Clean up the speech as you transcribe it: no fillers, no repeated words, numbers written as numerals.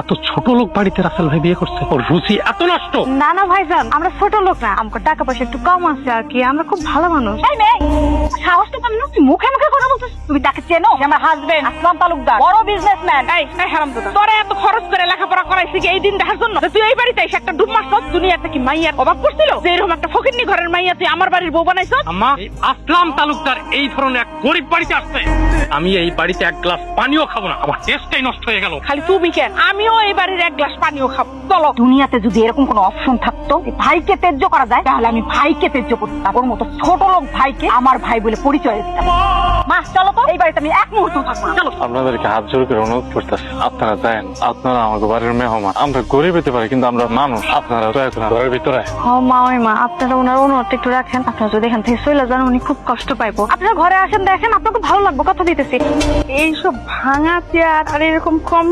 এত ছোট লোক বাড়িতে রাসেল ভাই বিয়ে করছে, ওর রুচি এত নষ্ট। না না ভাইজান, আমরা ছোট লোক না, আমার টাকা পয়সা একটু কম আছে আর কি, আমরা খুব ভালো মানুষ। এই মেয়ে, সাহস তো পাবি না, তুই মুখে মুখে কথা বলছিস। তুমি তাকে চেনো? সে আমার হাজবেন্ড আসলাম তালুকদার, বড় বিজনেসম্যান। এই হারামজাদা, তোরা এত খরচ করে লেখাপড়া করাইছি কি এই দিন দেখার জন্য? তুই এই বাড়িতে এসে একটা ডুব মারছস? দুনিয়াতে কি মাইয়ার অভাব পড়ছিল যে এরকম একটা ফকিন্নি ঘরের মাইয়া তুই আমার বাড়ির বউ বানাইছস? আম্মা, এই আসলাম তালুকদার এই ধরনের এক গরিব বাড়িতে আসছে, আমি এই বাড়িতে এক গ্লাস পানিও খাবো না, আমার টেস্টটাই নষ্ট হয়ে গেল। খালি তুমি কেন, আমিও এই বাড়ির এক গ্লাস পানিও খাবো। চলো। দুনিয়াতে যদি এরকম কোনো অপশন থাকতো যে ভাইকে ত্যায্য করা যায়, তাহলে আমি ভাইকে ত্যায্য করতাম। ওর মতো ছোট লোক ভাইকে আমার ভাই বলে পরিচয় দিতাম। মা চলো তো, এই বাড়িতে আমি এক মুহূর্ত থাকবো না। চলো। আপনাদেরকে হাত জোর করে অনুরোধ করতেছি, আপনারা যান, আপনারা আমাকে বাড়ির মেহমান। আমরা গরিব হতে পারি কিন্তু আমরা মানুষ। আপনারা দয়া করে ঘরের ভিতরে। মা ওই মা, আপনারা ওনার অনুরোধটা একটু রাখেন। আপনারা যদি এখান থেকে চলে যান উনি খুব কষ্ট পাইবো। আপনারা ঘরে আসেন, দেখেন আপনাকে ভালো লাগবে, কথা দিতেছি। এইসব ভাঙা চেয়ার আর এরকম কম